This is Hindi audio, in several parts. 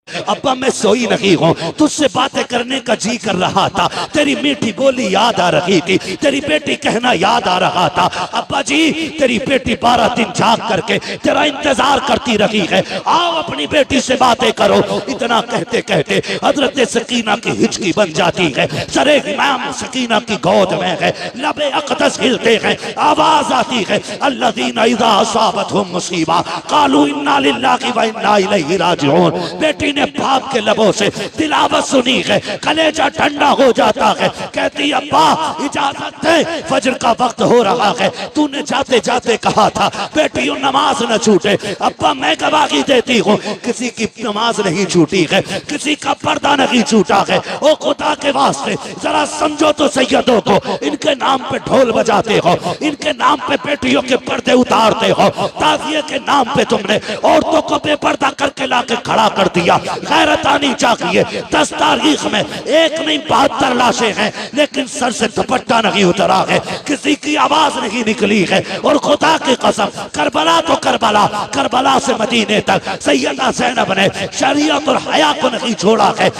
अब्बा मैं सोई नहीं हूँ, तुझसे बातें करने का जी कर रहा था, तेरी मीठी बोली याद आ रही थी, तेरी बेटी कहना याद आ रहा था। अब्बा जी तेरी बेटी 12 दिन जाग करके तेरा इंतजार करती रही है, आओ अपनी बेटी से बातें करो। इतना कहते कहते हजरत सकीना की हिचकी बन जाती है, सरे इमाम सकीना की गोद में है, लबे अक़दस हिलते हैं, आवाज आती है अल्लज़ीना इज़ा असाबतहुम मुसीबा क़ालू इन्ना लिल्लाहि व इन्ना इलैहि राजिऊन। बेटी ने बाप के लबों से तिलावत सुनी है, कलेजा ठंडा हो जाता है, कहती अब्बा इजाजत दे, फजर का वक्त हो रहा है, तूने जाते जाते कहा था बेटियों नमाज न छूटे। अब्बा मैं गवाही देती हूँ किसी की नमाज नहीं छूटी है, किसी का पर्दा नहीं छूटा है। ओ खुदा के वास्ते जरा समझो तो सैयदों को, इनके नाम पे ढोल बजाते हो, इनके नाम पे बेटियों के पर्दे उतारते हो, ताज़िए के नाम पे तुमने औरतों को बेपर्दा करके लाके खड़ा कर दिया। गैरत आनी चाहिए। 10 तारीख में एक नहीं 72 लाशें हैं, लेकिन सर से दुपट्टा नहीं उतरा है, किसी की आवाज नहीं निकली है। और खुदा की कसम करबला तो करबला, करबला से मदीने तक सैयदा ज़ैनब ने शरीयत और हया को नहीं छोड़ा है।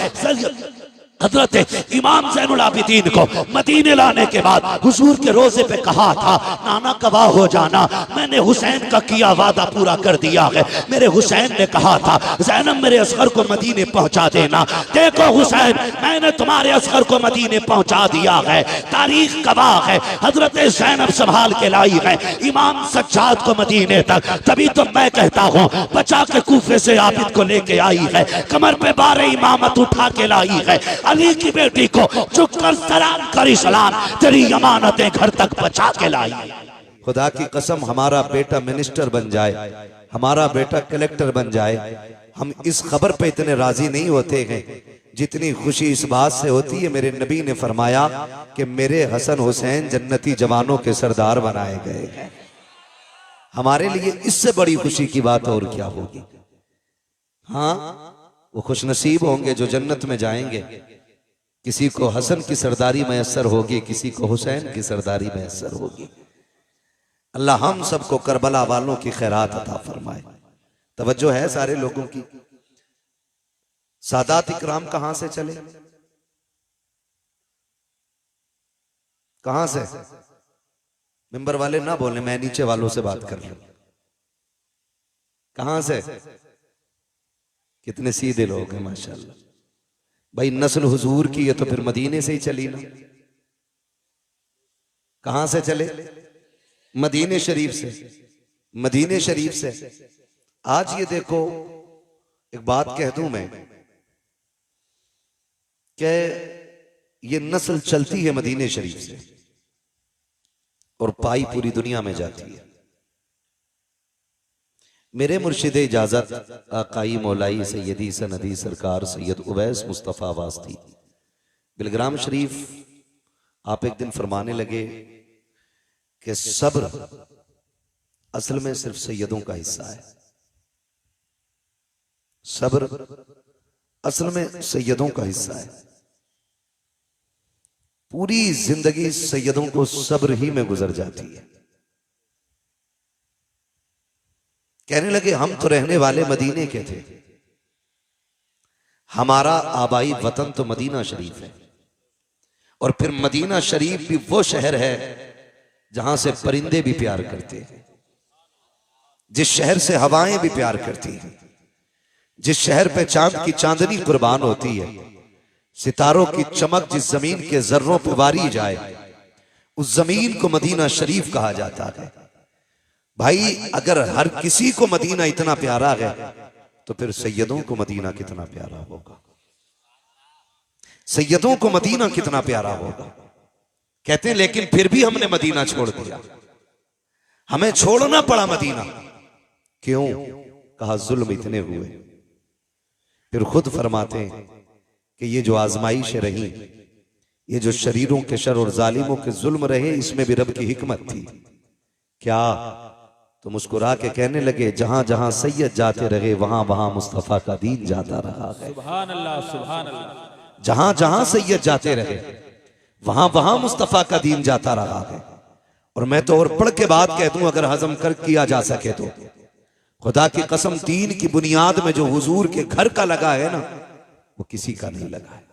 हजरत इमाम ज़ैनुल आबिदीन को मदीने लाने के बाद हुजूर के रोजे पे कहा था, नाना गवाह हो जाना, मैंने हुसैन का किया वादा पूरा कर दिया है। मेरे हुसैन ने कहा था ज़ैनब मेरे असगर को मदीने पहुंचा देना। देखो हुसैन मैंने तुम्हारे असगर को मदीने पहुंचा दिया है, तारीख गवाह है। हजरत ज़ैनब संभाल के लाई है इमाम सज्जाद को मदीने तक, तभी तो मैं कहता हूँ बचा के कूफे से आबिद को लेके आई है, कमर पे 12 इमामत उठा के लाई है। अली की बेटी को झुककर सलाम करी, सलाम तेरी अमानतें घर तक बचा के लाई। खुदा की कसम हमारा बेटा मिनिस्टर बन जाए, हमारा बेटा कलेक्टर बन जाए, हम इस खबर पे इतने राजी नहीं होते हैं जितनी खुशी इस बात से होती है मेरे नबी ने फरमाया कि मेरे हसन हुसैन जन्नती जवानों के सरदार बनाए गए हैं। हमारे लिए इससे बड़ी खुशी की बात और क्या होगी। हाँ वो खुशनसीब होंगे जो जन्नत में जाएंगे, किसी को हसन की सरदारी मैसर होगी, किसी को हुसैन की सरदारी मैसर होगी। अल्लाह हम सबको करबला वालों की खैरात अता फरमाए। तवज्जो है सारे लोगों की। सादात इकराम कहां से चले, कहां से? मिंबर वाले ना बोले, मैं नीचे वालों से बात कर लूं। कहां से? कितने सीधे लोग हैं माशाल्लाह। भाई नस्ल हुजूर की है तो फिर मदीने से ही चली ना। कहां से चले? मदीने शरीफ से, मदीने शरीफ से। आज ये देखो एक बात कह दूं मैं कि ये नस्ल चलती है मदीने शरीफ से और पाई पूरी दुनिया में जाती है। मेरे मुर्शिद इजाजत आकाई मौलाई सैयदी सनदी सरकार सैयद उवैस मुस्तफ़ा वास्ती बिलग्राम शरीफ आप एक दिन फरमाने लगे कि सब्र असल में सिर्फ सैयदों का हिस्सा है। सब्र असल में सैयदों का हिस्सा है। पूरी जिंदगी सैयदों को सब्र ही में गुजर जाती है। कहने लगे हम तो रहने वाले मदीने के थे, हमारा आबाई वतन तो मदीना शरीफ है, और फिर मदीना शरीफ भी वो शहर है जहां से परिंदे भी प्यार करते हैं, जिस शहर से हवाएं भी प्यार करती हैं, जिस शहर पे चांद की चांदनी कुर्बान होती है, सितारों की चमक जिस जमीन के जर्रों पर वारी जाए उस जमीन को मदीना शरीफ कहा जाता है। भाई अगर हर किसी को मदीना इतना प्यारा है तो फिर सैयदों को मदीना कितना प्यारा होगा, सैयदों को मदीना कितना प्यारा होगा। कहते हैं लेकिन फिर भी हमने मदीना छोड़ दिया, हमें छोड़ना पड़ा मदीना। क्यों? कहा जुल्म इतने हुए। फिर खुद फरमाते हैं कि ये जो आजमाइशें रही, ये जो शरीरों के शर और जालिमों के जुल्म रहे, इसमें भी रब की हिकमत थी। क्या? तो मुस्कुरा के कहने लगे जहां जहां सैयद जाते रहे वहां वहां मुस्तफा का दीन जाता रहा है। सुभान अल्लाह, सुभान अल्लाह। जहां जहां सैयद जाते रहे वहां वहां मुस्तफा का दीन जाता रहा है। और मैं तो और पढ़ के बात कह दूं, अगर हजम कर किया जा सके तो खुदा की कसम दीन की बुनियाद में जो हुजूर के घर का लगा है ना, वो किसी का नहीं लगा है,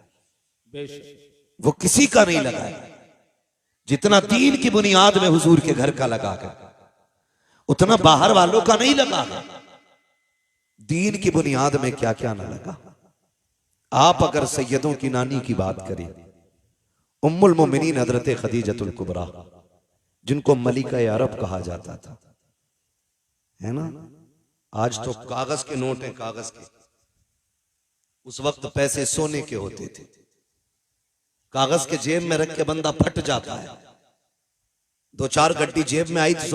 वो किसी का नहीं लगा है। जितना दीन की बुनियाद में हुजूर के घर का लगा है, उतना बाहर वालों का नहीं लगा है। दीन की बुनियाद में क्या क्या ना लगा। आप अगर सैयदों की नानी की बात करें, उम्मुल मोमिनीन हजरत खदीजतुल कुबरा, जिनको मलिका अरब कहा जाता था, है ना। आज तो कागज के नोट हैं, कागज के। उस वक्त पैसे सोने के होते थे। कागज के जेब में रख के बंदा फट जाता है। 2-4 गड्डी जेब में आई तो